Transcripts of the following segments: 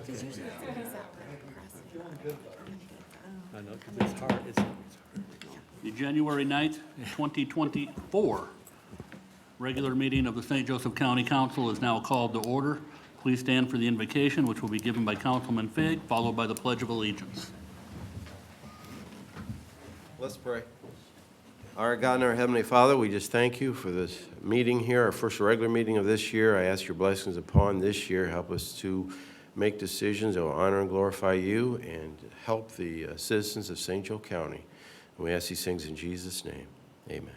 I know, because it's hard. The January 9th, 2024 regular meeting of the St. Joseph County Council is now called to order. Please stand for the invocation, which will be given by Councilman Fig, followed by the Pledge of Allegiance. Let's pray. Our God and our Heavenly Father, we just thank you for this meeting here, our first regular meeting of this year. I ask your blessings upon this year. Help us to make decisions that will honor and glorify you and help the citizens of St. Joe County. And we ask these things in Jesus' name. Amen.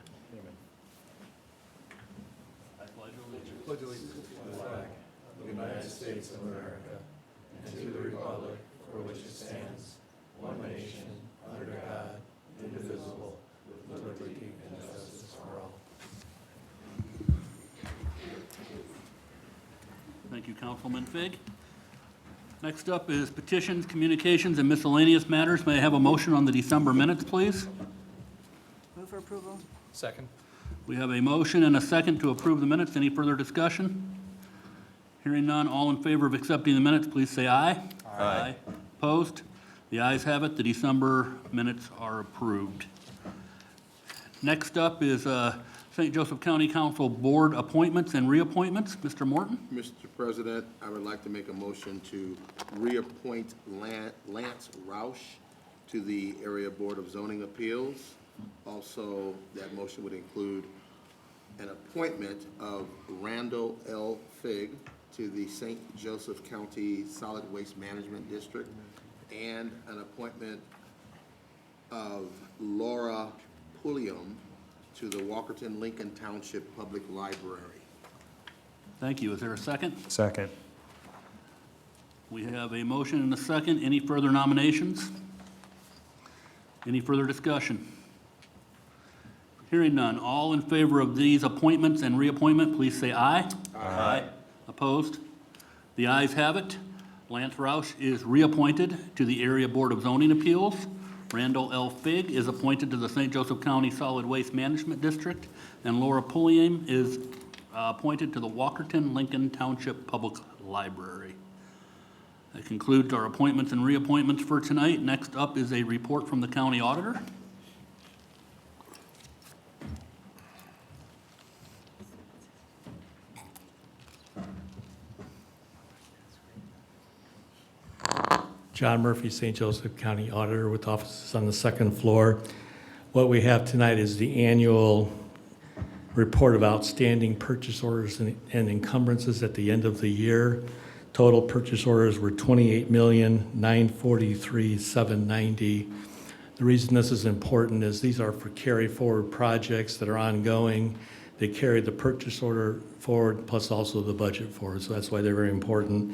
Thank you, Councilman Fig. Next up is petitions, communications, and miscellaneous matters. May I have a motion on the December minutes, please? Move for approval. Second. We have a motion and a second to approve the minutes. Any further discussion? Hearing none, all in favor of accepting the minutes, please say aye. Aye. Opposed? The ayes have it. The December minutes are approved. Next up is St. Joseph County Council Board appointments and reappointments. Mr. Morton? Mr. President, I would like to make a motion to reappoint Lance Roush to the Area Board of Zoning Appeals. Also, that motion would include an appointment of Randall L. Fig to the St. Joseph County Solid Waste Management District, and an appointment of Laura Pulliam to the Walkerton Lincoln Township Public Library. Thank you. Is there a second? Second. We have a motion and a second. Any further nominations? Any further discussion? Hearing none. All in favor of these appointments and reappointment, please say aye. Aye. Opposed? The ayes have it. Lance Roush is reappointed to the Area Board of Zoning Appeals. Randall L. Fig is appointed to the St. Joseph County Solid Waste Management District, and Laura Pulliam is appointed to the Walkerton Lincoln Township Public Library. That concludes our appointments and reappointments for tonight. Next up is a report from the county auditor. John Murphy, St. Joseph County Auditor with offices on the second floor. What we have tonight is the annual report of outstanding purchase orders and encumbrances at the end of the year. Total purchase orders were $28,943,790. The reason this is important is these are for carry forward projects that are ongoing. They carry the purchase order forward plus also the budget forward, so that's why they're very important.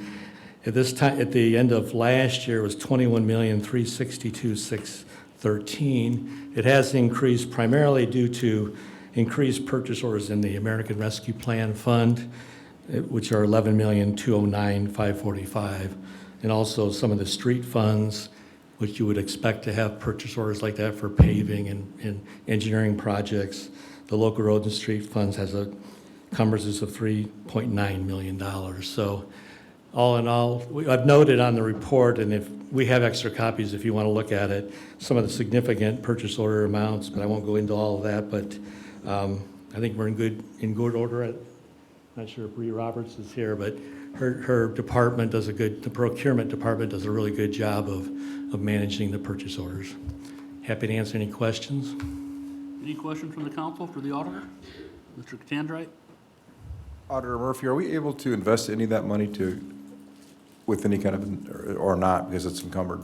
At this time, at the end of last year, it was $21,362,613. It has increased primarily due to increased purchase orders in the American Rescue Plan Fund, which are $11,209,545, and also some of the street funds, which you would expect to have purchase orders like that for paving and engineering projects. The local roads and street funds has a encumbrances of $3.9 million. So all in all, I've noted on the report, and if we have extra copies if you want to look at it, some of the significant purchase order amounts, but I won't go into all of that. But I think we're in good order. I'm not sure if Bree Roberts is here, but her department does the procurement department does a really good job of managing the purchase orders. Happy to answer any questions. Any questions from the council for the auditor? Mr. Catandrite? Auditor Murphy, are we able to invest any of that money with any kind of, or not, because it's encumbered?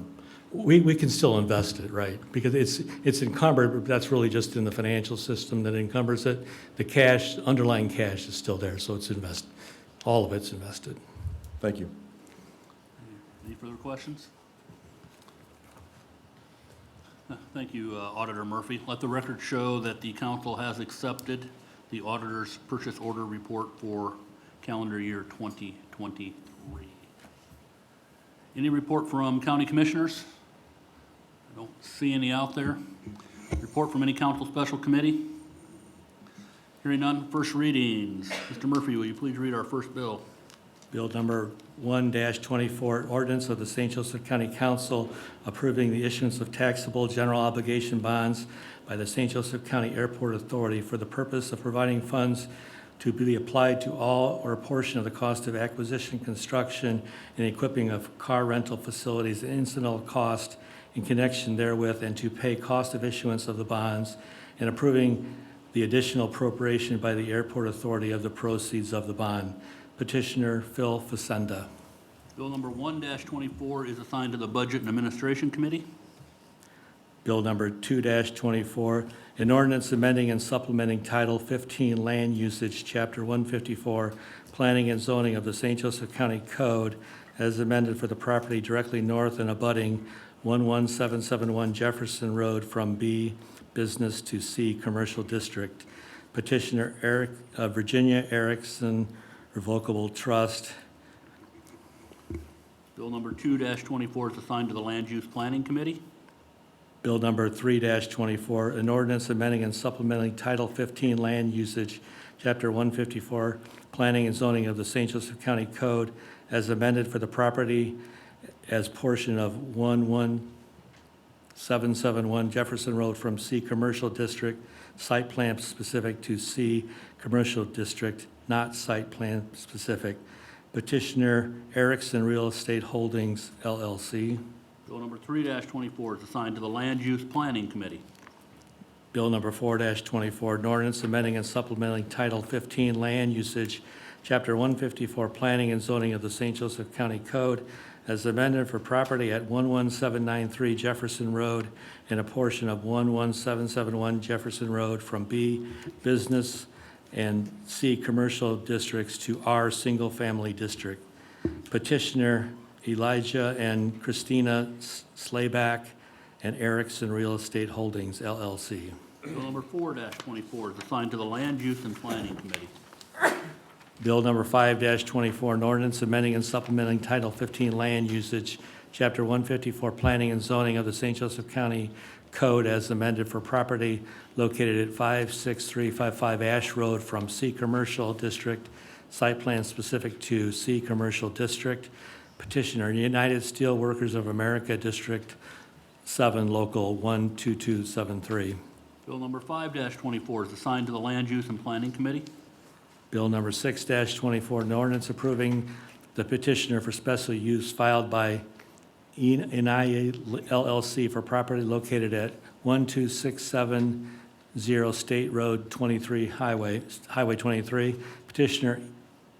We can still invest it, right? Because it's encumbered, but that's really just in the financial system that encumbers it. The cash, underlying cash is still there, so it's invested. All of it's invested. Thank you. Any further questions? Thank you, Auditor Murphy. Let the record show that the council has accepted the auditor's purchase order report for calendar year 2023. Any report from county commissioners? I don't see any out there. Report from any council special committee? Hearing none, first readings. Mr. Murphy, will you please read our first bill? Bill number 1-24, ordinance of the St. Joseph County Council approving the issuance of taxable general obligation bonds by the St. Joseph County Airport Authority for the purpose of providing funds to be applied to all or a portion of the cost of acquisition, construction, and equipping of car rental facilities and incidental cost in connection therewith, and to pay cost of issuance of the bonds, and approving the additional appropriation by the Airport Authority of the proceeds of the bond. Petitioner Phil Facenda. Bill number 1-24 is assigned to the Budget and Administration Committee. Bill number 2-24, an ordinance amending and supplementing Title 15 Land Usage, Chapter 154, Planning and Zoning of the St. Joseph County Code as amended for the property directly north and abutting 11771 Jefferson Road from B Business to C Commercial District. Petitioner Virginia Erickson, Revocable Trust. Bill number 2-24 is assigned to the Land Use Planning Committee. Bill number 3-24, an ordinance amending and supplementing Title 15 Land Usage, Chapter 154, Planning and Zoning of the St. Joseph County Code as amended for the property as portion of 11771 Jefferson Road from C Commercial District, site plan specific to C Commercial District, not site plan specific. Petitioner Erickson Real Estate Holdings, LLC. Bill number 3-24 is assigned to the Land Use Planning Committee. Bill number 4-24, an ordinance amending and supplementing Title 15 Land Usage, Chapter 154, Planning and Zoning of the St. Joseph County Code as amended for property at 11793 Jefferson Road and a portion of 11771 Jefferson Road from B Business and C Commercial Districts to R Single Family District. Petitioner Elijah and Christina Slayback and Erickson Real Estate Holdings, LLC. Bill number 4-24 is assigned to the Land Use and Planning Committee. Bill number 5-24, an ordinance amending and supplementing Title 15 Land Usage, Chapter 154, Planning and Zoning of the St. Joseph County Code as amended for property located at 56355 Ash Road from C Commercial District, site plan specific to C Commercial District. Petitioner United Steel Workers of America, District 7, Local 12273. Bill number 5-24 is assigned to the Land Use and Planning Committee. Bill number 6-24, an ordinance approving the petitioner for special use filed by ENI LLC for property located at 12670 State Road 23 Highway 23. Petitioner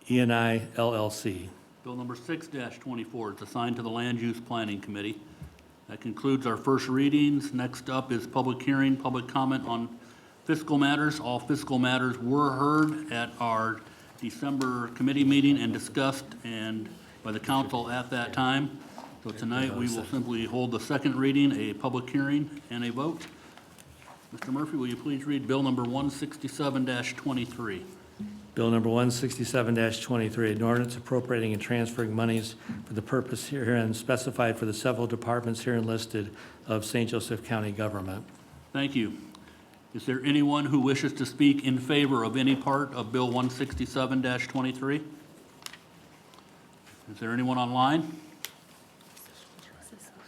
ENI LLC. Bill number 6-24 is assigned to the Land Use Planning Committee. That concludes our first readings. Next up is public hearing, public comment on fiscal matters. All fiscal matters were heard at our December committee meeting and discussed and by the council at that time. So tonight, we will simply hold the second reading, a public hearing, and a vote. Mr. Murphy, will you please read Bill number 167-23? Bill number 167-23, an ordinance appropriating and transferring monies for the purpose herein specified for the several departments herein listed of St. Joseph County government. Thank you. Is there anyone who wishes to speak in favor of any part of Bill 167-23? Is there anyone online?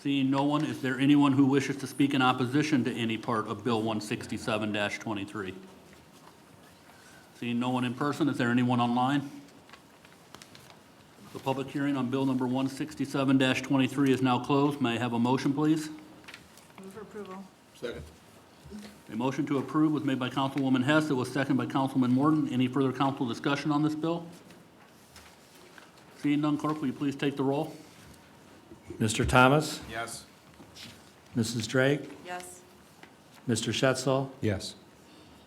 Seeing no one, is there anyone who wishes to speak in opposition to any part of Bill 167-23? Seeing no one in person, is there anyone online? The public hearing on Bill number 167-23 is now closed. May I have a motion, please? Move for approval. Second. A motion to approve was made by Councilwoman Hess. It was seconded by Councilman Morton. Any further council discussion on this bill? Seeing none, clerk, will you please take the roll? Mr. Thomas? Yes. Mrs. Drake? Yes. Mr. Schetzel? Yes.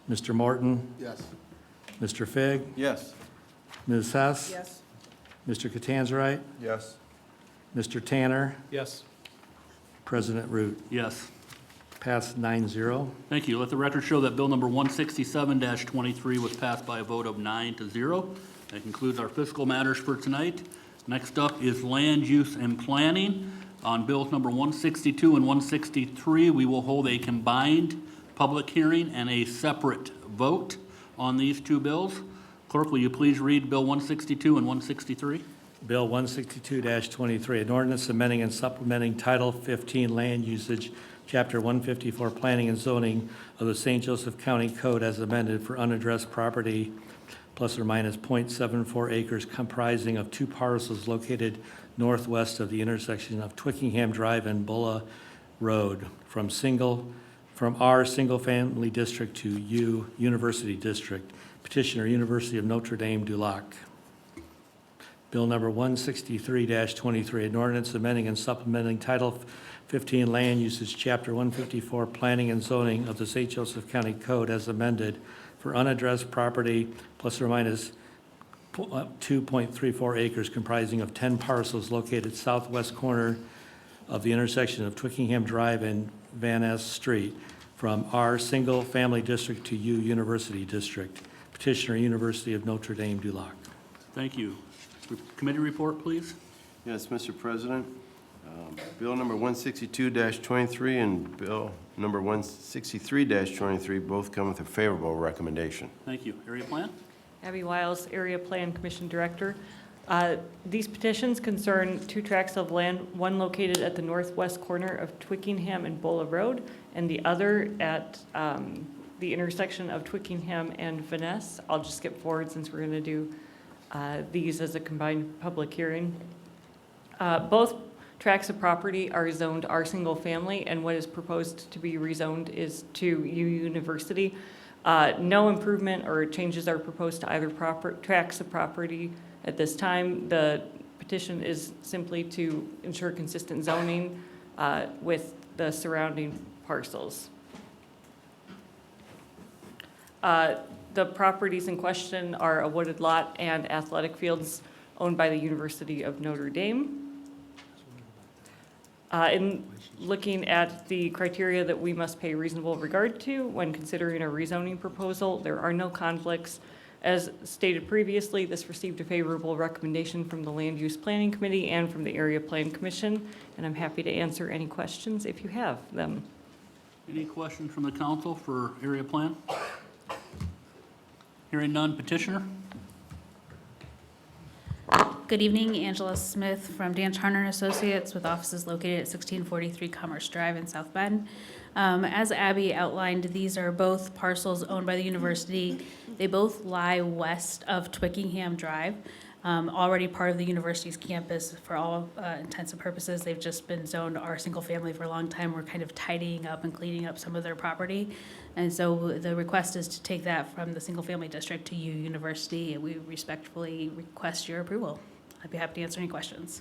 Mr. Morton? Yes. Mr. Fig? Yes. Ms. Hess? Yes. Mr. Catanzarite? Yes. Mr. Tanner? Yes. President Root? Yes. Passed 9-0. Thank you. Let the record show that Bill number 167-23 was passed by a vote of 9-0. That concludes our fiscal matters for tonight. Next up is land use and planning. On bills number 162 and 163, we will hold a combined public hearing and a separate vote on these two bills. Clerk, will you please read Bill 162 and 163? Bill 162-23, an ordinance amending and supplementing Title 15 Land Usage, Chapter 154 Planning and Zoning of the St. Joseph County Code as amended for unaddressed property plus or minus .74 acres comprising of 2 parcels located northwest of the intersection of Twickenham Drive and Bulla Road from R Single Family District to U University District. Petitioner, University of Notre Dame du Lac. Bill number 163-23, an ordinance amending and supplementing Title 15 Land Usage, Chapter 154 Planning and Zoning of the St. Joseph County Code as amended for unaddressed property plus or minus 2.34 acres comprising of 10 parcels located southwest corner of the intersection of Twickenham Drive and Van Ness Street from R Single Family District to U University District. Petitioner, University of Notre Dame du Lac. Thank you. Committee report, please. Yes, Mr. President. Bill number 162-23 and Bill number 163-23 both come with a favorable recommendation. Thank you. Area plan? Abby Wiles, Area Plan Commission Director. These petitions concern 2 tracts of land, one located at the northwest corner of Twickenham and Bulla Road, and the other at the intersection of Twickenham and Van Ness. I'll just skip forward since we're going to do these as a combined public hearing. Both tracts of property are zoned R Single Family, and what is proposed to be rezoned is to U University. No improvement or changes are proposed to either tracts of property at this time. The petition is simply to ensure consistent zoning with the surrounding parcels. The properties in question are a wooded lot and athletic fields owned by the University of Notre Dame. In looking at the criteria that we must pay reasonable regard to when considering a rezoning proposal, there are no conflicts. As stated previously, this received a favorable recommendation from the Land Use Planning Committee and from the Area Plan Commission, and I'm happy to answer any questions if you have them. Any questions from the council for area plan? Hearing none. Petitioner? Good evening, Angela Smith from Dan Charner and Associates with offices located at 1643 Commerce Drive in South Bend. As Abby outlined, these are both parcels owned by the university. They both lie west of Twickenham Drive, already part of the university's campus for all intents and purposes. They've just been zoned R Single Family for a long time. We're kind of tidying up and cleaning up some of their property. And so the request is to take that from the single family district to U University, and we respectfully request your approval. I'd be happy to answer any questions.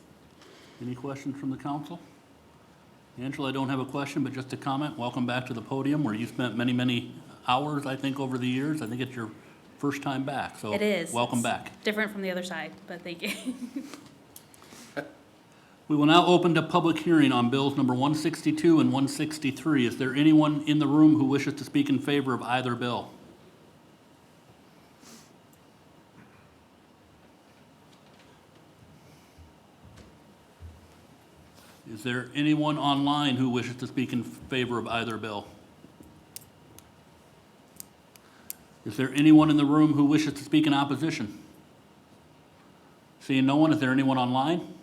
Any questions from the council? Angela, I don't have a question, but just a comment. Welcome back to the podium where you spent many, many hours, I think, over the years. I think it's your first time back, so. It is. Welcome It's back. different from the other side, but thank you. We will now open to public hearing on bills number 162 and 163. Is there anyone in the room who wishes to speak in favor of either bill? Is there anyone online who wishes to speak in favor of either bill? Is there anyone in the room who wishes to speak in opposition? Seeing no one, is there anyone online?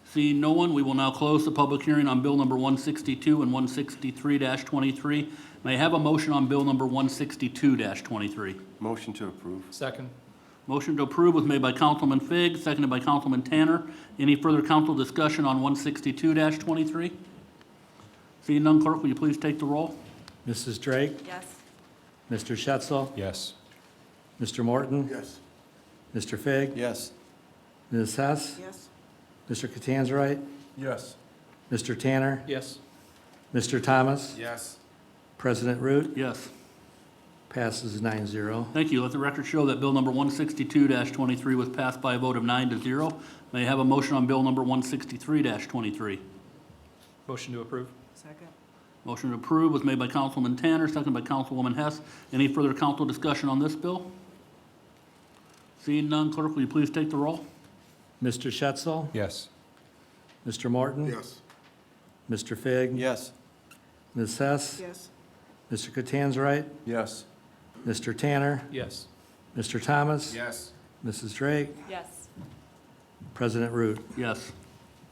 Seeing no one, we will now close the public hearing on bill number 162 and 163-23. May I have a motion on bill number 162-23? Motion to approve. Second. Motion to approve was made by Councilman Figg, seconded by Councilman Tanner. Any further council discussion on 162-23? Seeing none, clerk, will you please take the roll? Mrs. Drake, Yes. Mr. Schetzel, Yes. Mr. Morton, Yes. Mr. Fig, Yes. Ms. Hess, Yes. Mr. Catanzarite, Yes. Mr. Tanner, Yes. Mr. Thomas, Yes. President Root, Yes. passes 9-0. Thank you. Let the record show that bill number 162-23 was passed by a vote of 9-0. May I have a motion on bill number 163-23? Motion to approve. Second. Motion to approve was made by Councilman Tanner, seconded by Councilwoman Hess. Any further council discussion on this bill? Seeing none, clerk, will you please take the roll? Mr. Schetzel, Yes. Mr. Morton, Yes. Mr. Fig, Yes. Ms. Hess, Yes. Mr. Catanzarite, Yes. Mr. Tanner, Yes. Mr. Thomas, Yes. Mrs. Drake, Yes. President Root. Yes.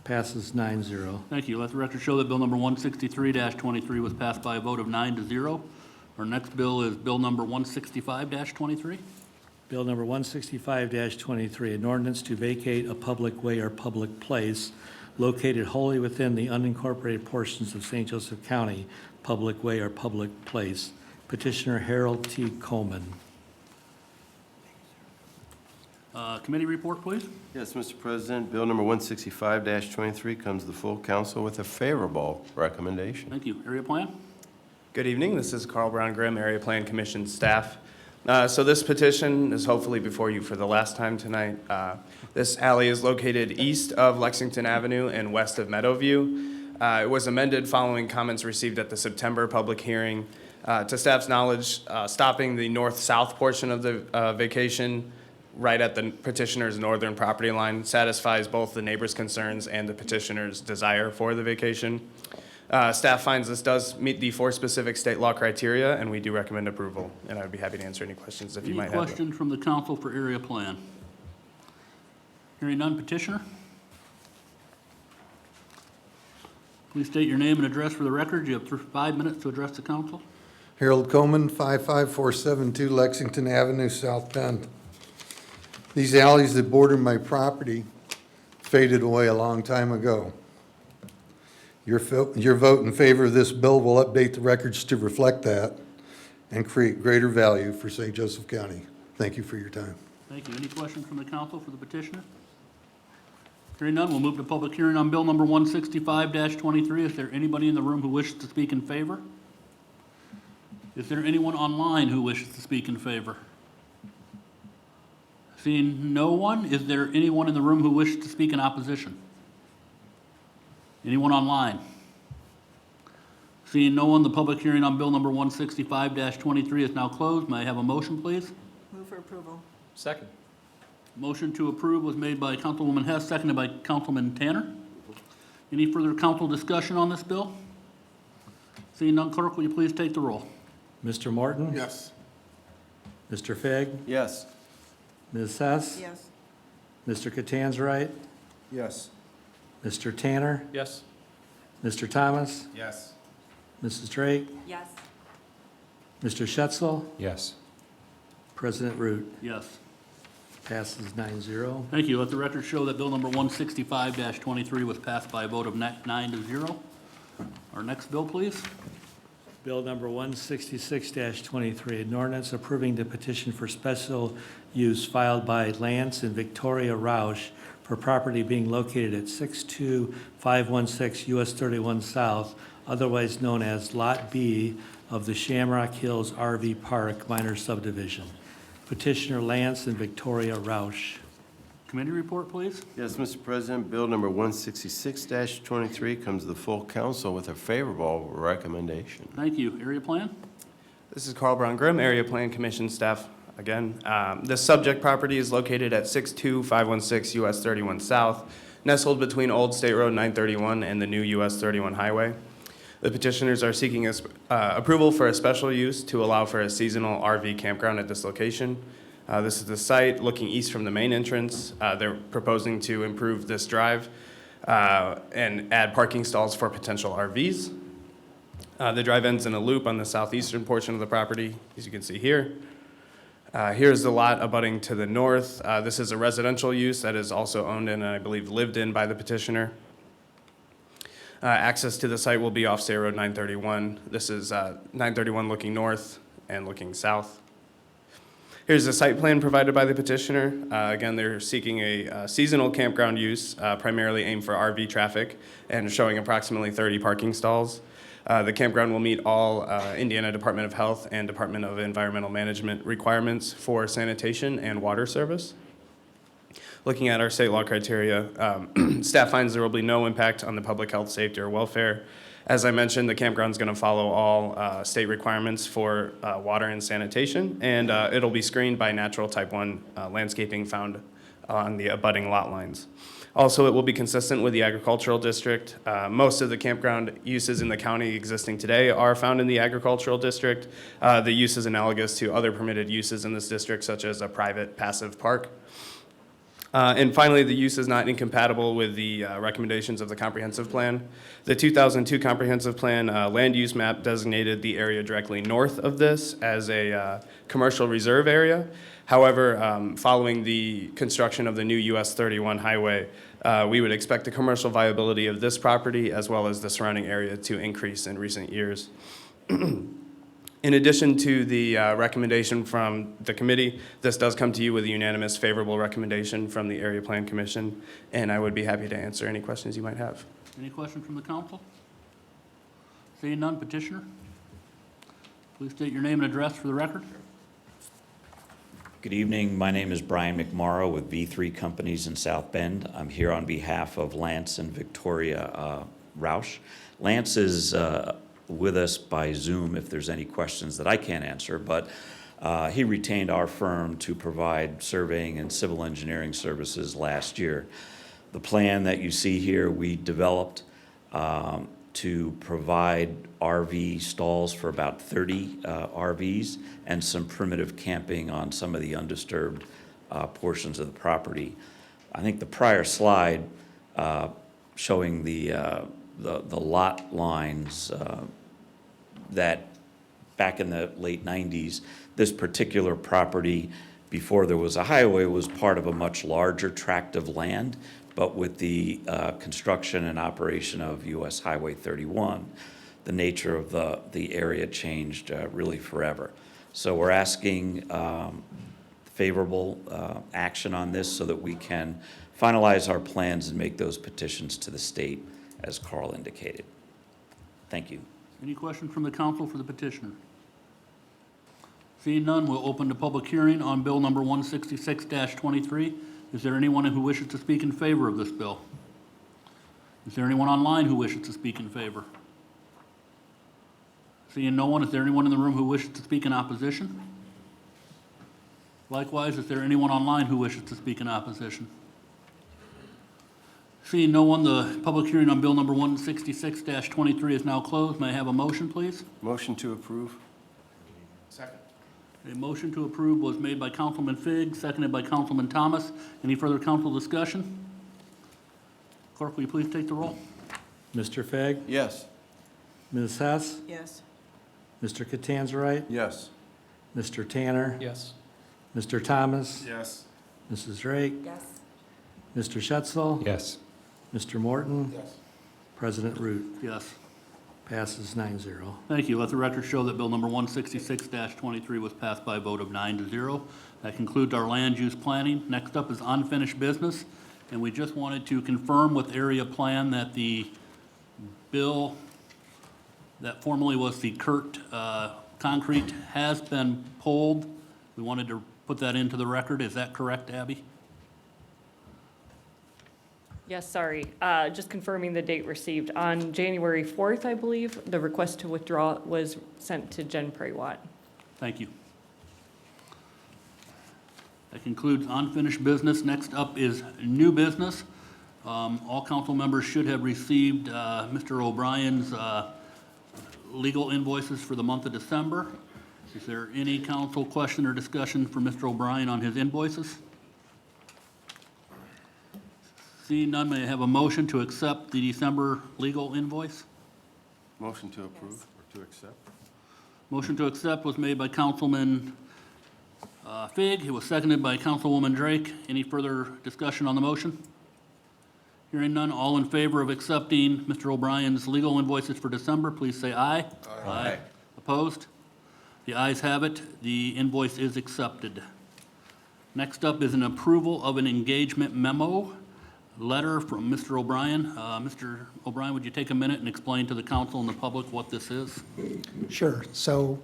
Passes 9-0. Thank you. Let the record show that bill number 163-23 was passed by a vote of 9-0. Our next bill is bill number 165-23. Bill number 165-23, an ordinance to vacate a public way or public place located wholly within the unincorporated portions of St. Joseph County, public way or public place. Petitioner Harold T. Coleman. Committee report, please. Yes, Mr. President, Bill number 165-23 comes to the full council with a favorable recommendation. Thank you. Area plan? Good evening, this is Carl Brown Grimm, Area Plan Commission staff. So this petition is hopefully before you for the last time tonight. This alley is located east of Lexington Avenue and west of Meadowview. It was amended following comments received at the September public hearing. To staff's knowledge, stopping the north-south portion of the vacation right at the petitioner's northern property line satisfies both the neighbor's concerns and the petitioner's desire for the vacation. Staff finds this does meet the 4 specific state law criteria, and we do recommend approval. And I would be happy to answer any questions if you might Any have them. questions from the council for area plan? Hearing none, petitioner? Please state your name and address for the record. You have 5 minutes to address the council. Harold Coleman, 55472 Lexington Avenue, South Bend. These alleys that border my property faded away a long time ago. Your vote in favor of this bill will update the records to reflect that and create greater value for St. Joseph County. Thank you for your time. Thank you. Any questions from the council for the petitioner? Hearing none, we'll move to public hearing on bill number 165-23. Is there anybody in the room who wishes to speak in favor? Is there anyone online who wishes to speak in favor? Seeing no one, is there anyone in the room who wishes to speak in opposition? Anyone online? Seeing no one, the public hearing on bill number 165-23 is now closed. May I have a motion, please? Move for approval. Second. Motion to approve was made by Councilwoman Hess, seconded by Councilman Tanner. Any further council discussion on this bill? Seeing none, clerk, will you please take the roll? Mr. Morton? Yes. Mr. Fig? Yes. Ms. Hess? Yes. Mr. Catanzarite? Yes. Mr. Tanner? Yes. Mr. Thomas? Yes. Mrs. Drake? Yes. Mr. Schetzel? Yes. President Root. Yes. Passes 9-0. Thank you. Let the record show that bill number 165-23 was passed by a vote of 9-0. Our next bill, please. Bill number 166-23, an ordinance approving the petition for special use filed by Lance and Victoria Roush for property being located at 62516 US 31 South, otherwise known as Lot B of the Shamrock Hills RV Park minor subdivision. Petitioner Lance and Victoria Roush. Committee report, please. Yes, Mr. President, Bill number 166-23 comes to the full council with a favorable recommendation. Thank you. Area plan? This is Carl Brown Grimm, Area Plan Commission staff again. This subject property is located at 62516 US 31 South, nestled between Old State Road 931 and the new US 31 highway. The petitioners are seeking approval for a special use to allow for a seasonal RV campground at this location. This is the site looking east from the main entrance. They're proposing to improve this drive and add parking stalls for potential RVs. The drive ends in a loop on the southeastern portion of the property, as you can see here. Here's the lot abutting to the north. This is a residential use that is also owned and I believe lived in by the petitioner. Access to the site will be off State Road 931. This is 931 looking north and looking south. Here's the site plan provided by the petitioner. Again, they're seeking a seasonal campground use, primarily aimed for RV traffic, and showing approximately 30 parking stalls. The campground will meet all Indiana Department of Health and Department of Environmental Management requirements for sanitation and water service. Looking at our state law criteria, staff finds there will be no impact on the public health, safety, or welfare. As I mentioned, the campground is going to follow all state requirements for water and sanitation, and it'll be screened by natural type 1 landscaping found on the abutting lot lines. Also, it will be consistent with the agricultural district. Most of the campground uses in the county existing today are found in the agricultural district. The use is analogous to other permitted uses in this district, such as a private passive park. And finally, the use is not incompatible with the recommendations of the comprehensive plan. The 2002 comprehensive plan land use map designated the area directly north of this as a commercial reserve area. However, following the construction of the new US 31 highway, we would expect the commercial viability of this property as well as the surrounding area to increase in recent years. In addition to the recommendation from the committee, this does come to you with a unanimous favorable recommendation from the Area Plan Commission, and I would be happy to answer any questions you might have. Any questions from the council? Seeing none, petitioner? Please state your name and address for the record. Good evening. My name is Brian McMorrow with V3 Companies in South Bend. I'm here on behalf of Lance and Victoria Roush. Lance is with us by Zoom if there's any questions that I can't answer, but he retained our firm to provide surveying and civil engineering services last year. The plan that you see here, we developed to provide RV stalls for about 30 RVs and some primitive camping on some of the undisturbed portions of the property. I think the prior slide showing the lot lines that back in the late 90s, this particular property, before there was a highway, was part of a much larger tract of land. But with the construction and operation of US Highway 31, the nature of the area changed really forever. So we're asking favorable action on this so that we can finalize our plans and make those petitions to the state, as Carl indicated. Thank you. Any questions from the council for the petitioner? Seeing none, we'll open the public hearing on bill number 166-23. Is there anyone who wishes to speak in favor of this bill? Is there anyone online who wishes to speak in favor? Seeing no one, is there anyone in the room who wishes to speak in opposition? Likewise, is there anyone online who wishes to speak in opposition? Seeing no one, the public hearing on bill number 166-23 is now closed. May I have a motion, please? Motion to approve? Second. A motion to approve was made by Councilman Figg, seconded by Councilman Thomas. Any further council discussion? Clerk, will you please take the roll? Mr. Fegg? Yes. Ms. Hess? Yes. Mr. Catanzarite? Yes. Mr. Tanner? Yes. Mr. Thomas? Yes. Mrs. Drake? Yes. Mr. Schetzel? Yes. Mr. Morton? Yes. President Root? Yes. Passes 9-0. Thank you. Let the record show that bill number 166-23 was passed by a vote of 9-0. That concludes our land use planning. Next up is unfinished business. And we just wanted to confirm with area plan that the bill that formerly was the Kurt concrete has been pulled. We wanted to put that into the record. Is that correct, Abby? Yes, sorry. Just confirming the date received. On January 4th, I believe, the request to withdraw was sent to Jen Prey-Watt. Thank you. That concludes unfinished business. Next up is new business. All council members should have received Mr. O'Brien's legal invoices for the month of December. Is there any council question or discussion for Mr. O'Brien on his invoices? Seeing none, may I have a motion to accept the December legal invoice? Motion to approve or to accept? Motion to accept was made by Councilman Figg. It was seconded by Councilwoman Drake. Any further discussion on the motion? Hearing none, all in favor of accepting Mr. O'Brien's legal invoices for December, please say aye. Aye. Opposed? The ayes have it. The invoice is accepted. Next up is an approval of an engagement memo letter from Mr. O'Brien. Mr. O'Brien, would you take a minute and explain to the council and the public what this is? Sure. So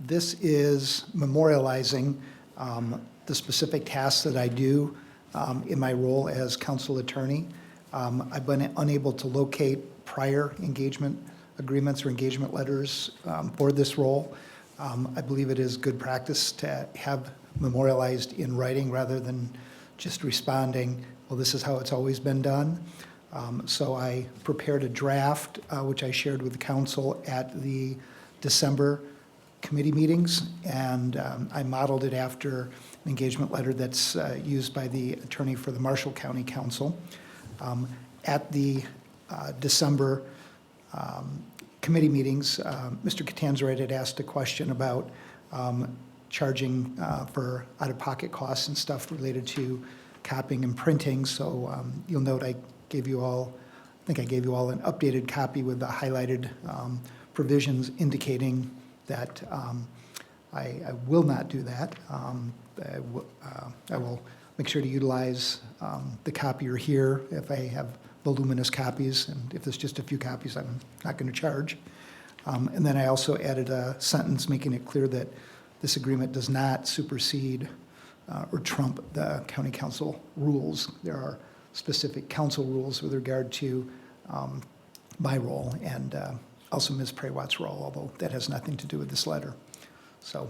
this is memorializing the specific tasks that I do in my role as council attorney. I've been unable to locate prior engagement agreements or engagement letters for this role. I believe it is good practice to have memorialized in writing rather than just responding, well, this is how it's always been done. So I prepared a draft, which I shared with the council at the December committee meetings, and I modeled it after an engagement letter that's used by the attorney for the Marshall County Council. At the December committee meetings, Mr. Catanzarite had asked a question about charging for out-of-pocket costs and stuff related to copying and printing. So you'll note I gave you all, I think I gave you all an updated copy with the highlighted provisions indicating that I will not do that. I will make sure to utilize the copier here if I have voluminous copies, and if there's just a few copies, I'm not going to charge. And then I also added a sentence making it clear that this agreement does not supersede or trump the county council rules. There are specific council rules with regard to my role and also Ms. Prawatt's role, although that has nothing to do with this letter. So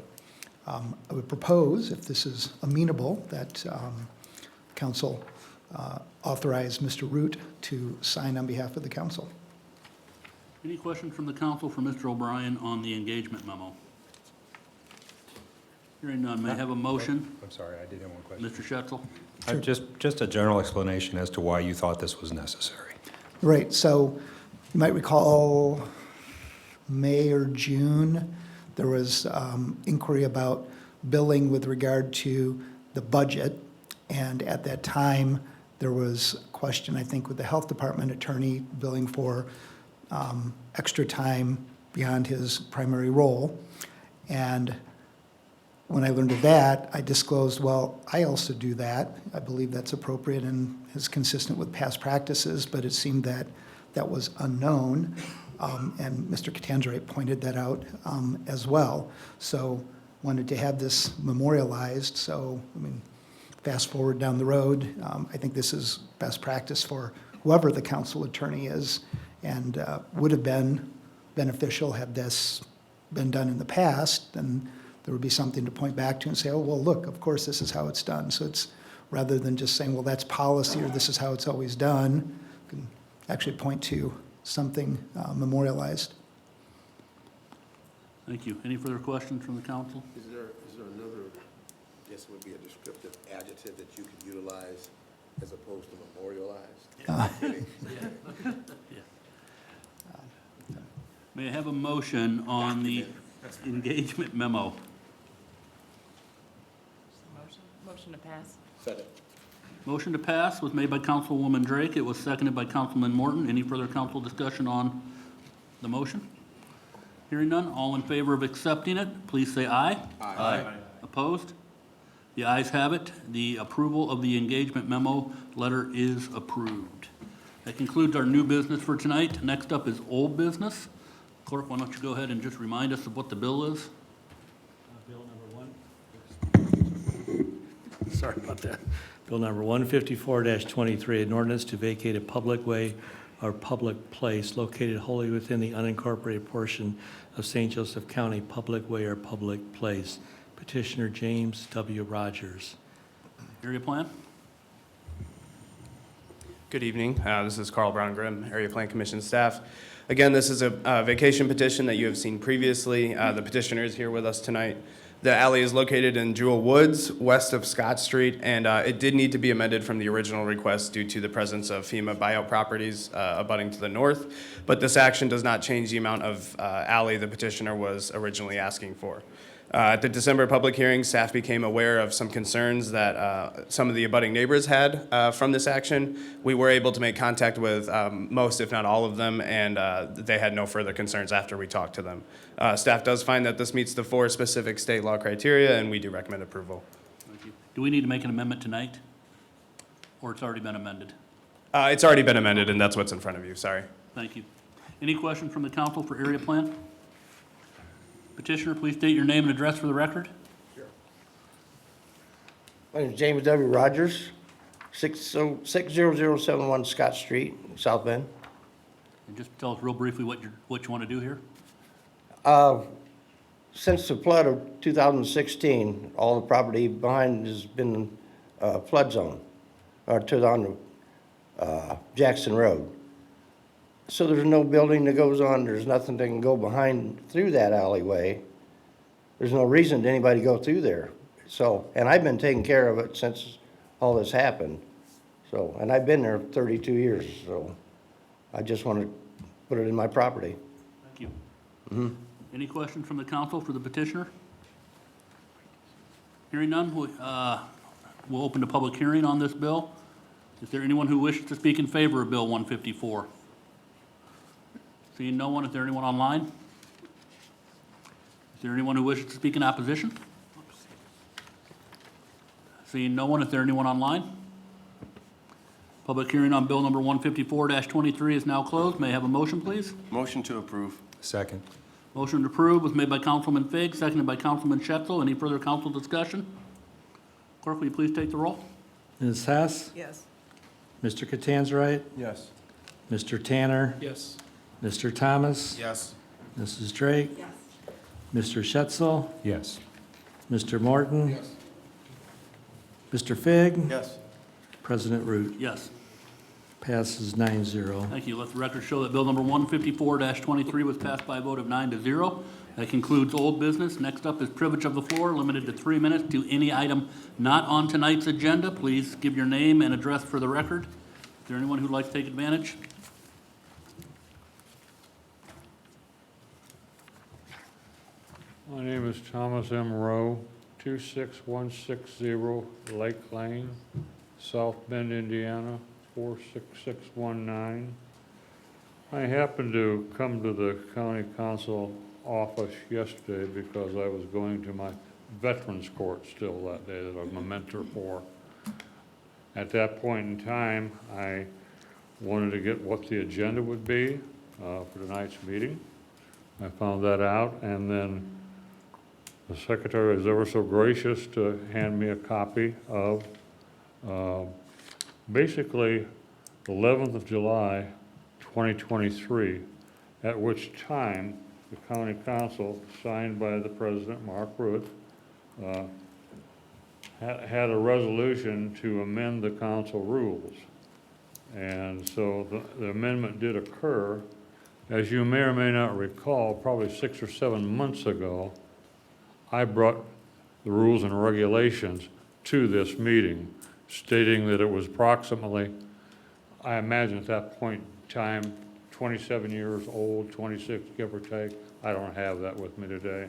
I would propose, if this is amenable, that council authorize Mr. Root to sign on behalf of the council. Any questions from the council for Mr. O'Brien on the engagement memo? Hearing none, may I have a motion? I'm sorry, I did have one question. Mr. Schetzel? Just a general explanation as to why you thought this was necessary. Right, so you might recall May or June, there was inquiry about billing with regard to the budget. And at that time, there was a question, I think, with the health department attorney billing for extra time beyond his primary role. And when I learned of that, I disclosed, well, I also do that. I believe that's appropriate and is consistent with past practices, but it seemed that that was unknown. And Mr. Catanzarite pointed that out as well. So wanted to have this memorialized. So, I mean, fast forward down the road, I think this is best practice for whoever the council attorney is, and would have been beneficial had this been done in the past, and there would be something to point back to and say, oh, well, look, of course, this is how it's done. So it's, rather than just saying, well, that's policy, or this is how it's always done, you can actually point to something memorialized. Thank you. Any further questions from the council? Is there another, I guess it would be a descriptive adjective that you could utilize as opposed to memorialized? May I have a motion on the engagement memo? Motion to pass. Second. Motion to pass was made by Councilwoman Drake. It was seconded by Councilman Morton. Any further council discussion on the motion? Hearing none, all in favor of accepting it, please say aye. Aye. Opposed? The ayes have it. The approval of the engagement memo letter is approved. That concludes our new business for tonight. Next up is old business. Clerk, why don't you go ahead and just remind us of what the bill is? Bill number 1. Sorry about that. Bill number 154-23, an ordinance to vacate a public way or public place located wholly within the unincorporated portion of St. Joseph County, public way or public place. Petitioner James W. Rogers. Area plan? Good evening. This is Carl Brown Grimm, Area Plan Commission staff. Again, this is a vacation petition that you have seen previously. The petitioner is here with us tonight. The alley is located in Jewel Woods, west of Scott Street, and it did need to be amended from the original request due to the presence of FEMA buyout properties abutting to the north. But this action does not change the amount of alley the petitioner was originally asking for. At the December public hearing, staff became aware of some concerns that some of the abutting neighbors had from this action. We were able to make contact with most, if not all of them, and they had no further concerns after we talked to them. Staff does find that this meets the 4 specific state law criteria, and we do recommend approval. Thank you. Do we need to make an amendment tonight? Or it's already been amended? It's already been amended, and that's what's in front of you, sorry. Thank you. Any questions from the council for area plan? Petitioner, please state your name and address for the record. My name is James W. Rogers, 60071 Scott Street, South Bend. And just tell us real briefly what you want to do here. Since the flood of 2016, all the property behind has been flood zone, or on Jackson Road. So there's no building that goes on, there's nothing that can go behind through that alleyway. There's no reason to anybody go through there. So, and I've been taking care of it since all this happened. So, and I've been there 32 years, so I just want to put it in my property. Thank you. Any questions from the council for the petitioner? Hearing none, we'll open the public hearing on this bill. Is there anyone who wishes to speak in favor of Bill 154? Seeing no one, is there anyone online? Is there anyone who wishes to speak in opposition? Seeing no one, is there anyone online? Public hearing on bill number 154-23 is now closed. May I have a motion, please? Motion to approve. Second. Motion to approve was made by Councilman Fig, seconded by Councilman Shetzel. Any further council discussion? Clerk, will you please take the roll? Ms. Hess? Yes. Mr. Catanzarite? Yes. Mr. Tanner? Yes. Mr. Thomas? Yes. Mrs. Drake? Yes. Mr. Shetzel? Yes. Mr. Morton? Mr. Fig? Yes. President Root? Yes. Passes 9-0. Thank you. Let the record show that bill number 154-23 was passed by a vote of 9-0. That concludes old business. Next up is privilege of the floor, limited to 3 minutes to any item not on tonight's agenda. Please give your name and address for the record. Is there anyone who'd like to take advantage? My name is Thomas M. Rowe, 26160 Lake Lane, South Bend, Indiana, 46619. I happened to come to the county council office yesterday because I was going to my veterans court still that day that I'm a mentor for. At that point in time, I wanted to get what the agenda would be for tonight's meeting. I found that out, and then the secretary was ever so gracious to hand me a copy of basically 11th of July, 2023, at which time the county council, signed by the president, Mark Root, had a resolution to amend the council rules. And so the amendment did occur. As you may or may not recall, probably 6 or 7 months ago, I brought the rules and regulations to this meeting, stating that it was approximately, I imagine at that point in time, 27 years old, 26, give or take. I don't have that with me today.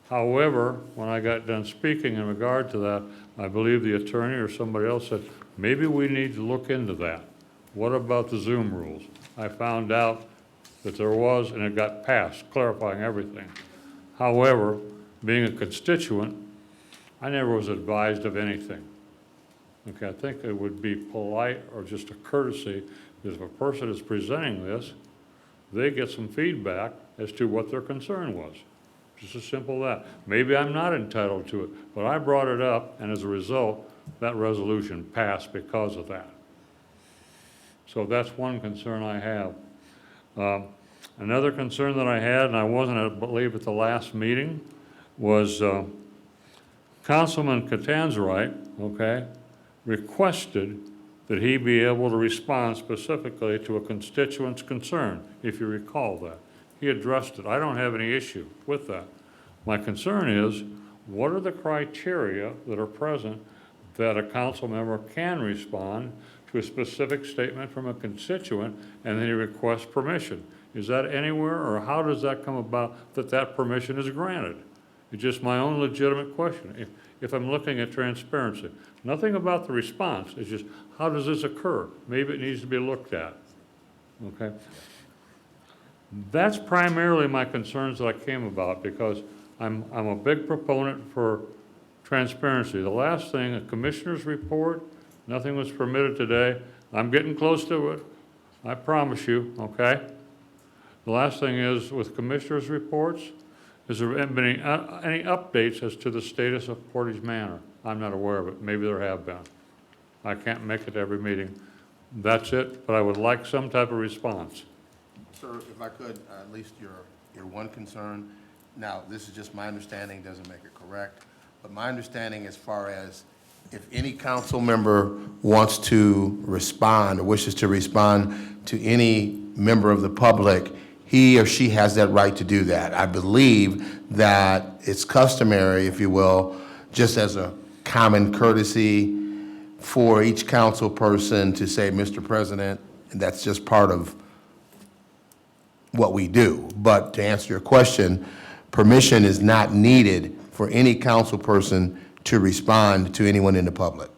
However, when I got done speaking in regard to that, I believe the attorney or somebody else said, maybe we need to look into that. What about the Zoom rules? I found out that there was, and it got passed, clarifying everything. However, being a constituent, I never was advised of anything. Okay, I think it would be polite or just a courtesy that if a person is presenting this, they get some feedback as to what their concern was. Just as simple as that. Maybe I'm not entitled to it, but I brought it up, and as a result, that resolution passed because of that. So that's one concern I have. Another concern that I had, and I wasn't, I believe, at the last meeting, was Councilman Catanzarite, okay, requested that he be able to respond specifically to a constituent's concern, if you recall that. He addressed it. I don't have any issue with that. My concern is, what are the criteria that are present that a council member can respond to a specific statement from a constituent and then he requests permission? Is that anywhere, or how does that come about that that permission is granted? It's just my own legitimate question. If I'm looking at transparency, nothing about the response, it's just, how does this occur? Maybe it needs to be looked at, okay? That's primarily my concerns that I came about, because I'm a big proponent for transparency. The last thing, a commissioner's report, nothing was permitted today. I'm getting close to it, I promise you, okay? The last thing is, with commissioners' reports, has there been any updates as to the status of Portage Manor? I'm not aware of it. Maybe there have been. I can't make it to every meeting. That's it, but I would like some type of response. Sir, if I could, at least your one concern. Now, this is just my understanding, doesn't make it correct, but my understanding as far as if any council member wants to respond or wishes to respond to any member of the public, he or she has that right to do that. I believe that it's customary, if you will, just as a common courtesy for each council person to say, Mr. President, and that's just part of what we do. But to answer your question, permission is not needed for any council person to respond to anyone in the public.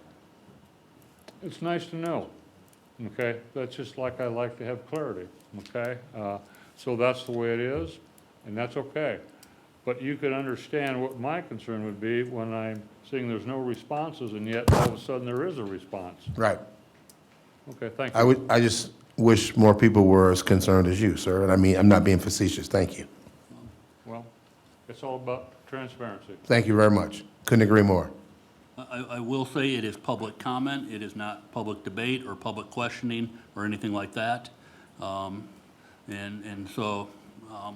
It's nice to know, okay? That's just like I like to have clarity, okay? So that's the way it is, and that's okay. But you can understand what my concern would be when I'm seeing there's no responses, and yet all of a sudden there is a response. Right. Okay, thank you. I just wish more people were as concerned as you, sir. And I mean, I'm not being facetious. Thank you. Well, it's all about transparency. Thank you very much. Couldn't agree more. I will say it is public comment. It is not public debate or public questioning or anything like that. And so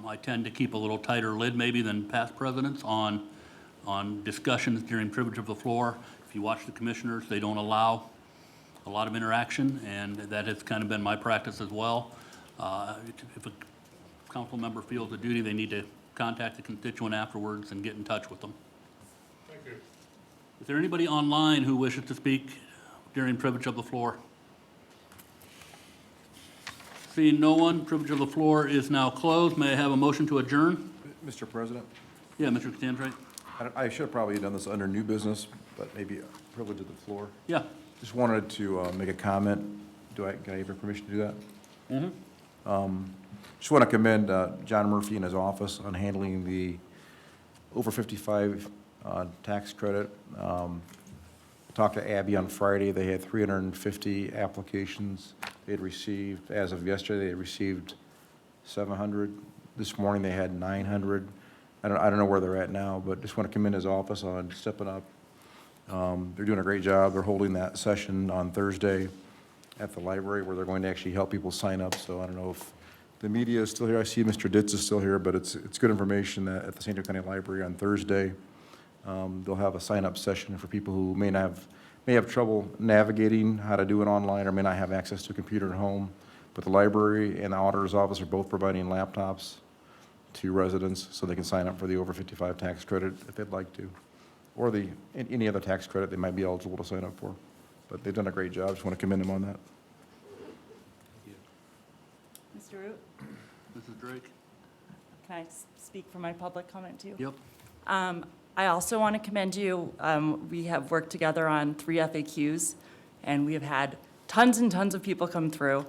I tend to keep a little tighter lid maybe than past presidents on discussions during privilege of the floor. If you watch the commissioners, they don't allow a lot of interaction, and that has kind of been my practice as well. If a council member feels a duty, they need to contact the constituent afterwards and get in touch with them. Thank you. Is there anybody online who wishes to speak during privilege of the floor? Seeing no one, privilege of the floor is now closed. May I have a motion to adjourn? Mr. President, Yeah, Mr. Costanzo? I should have probably done this under new business, but maybe privilege of the floor. Yeah. Just wanted to make a comment. Can I have your permission to do that? Just want to commend John Murphy and his office on handling the over 55 tax credit. Talked to Abby on Friday. They had 350 applications they had received. As of yesterday, they had received 700. This morning, they had 900. I don't know where they're at now, but just want to commend his office on stepping up. They're doing a great job. They're holding that session on Thursday at the library where they're going to actually help people sign up. So I don't know if the media is still here. I see Mr. Ditz is still here, but it's good information that at the St. Joe County Library on Thursday, they'll have a sign-up session for people who may have trouble navigating how to do it online or may not have access to a computer at home. But the library and the auditor's office are both providing laptops to residents so they can sign up for the over 55 tax credit if they'd like to, or any other tax credit they might be eligible to sign up for. But they've done a great job. Just want to commend them on that. Mr. Root, Mrs. Drake? Can I speak for my public comment too? Yep. I also want to commend you. We have worked together on 3 FAQs, and we have had tons and tons of people come through.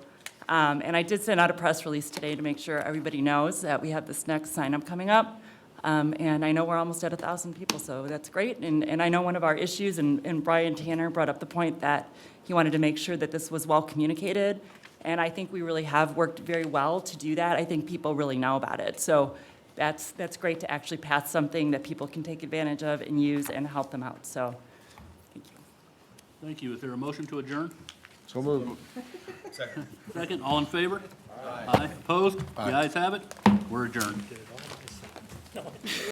And I did send out a press release today to make sure everybody knows that we have this next sign-up coming up. And I know we're almost at 1,000 people, so that's great. And I know one of our issues, and Brian Tanner brought up the point that he wanted to make sure that this was well communicated. And I think we really have worked very well to do that. I think people really know about it. So that's great to actually pass something that people can take advantage of and use and help them out. So, thank you. Thank you. Is there a motion to adjourn? So moved. Second, all in favor? Aye. Opposed? The ayes have it. We're adjourned.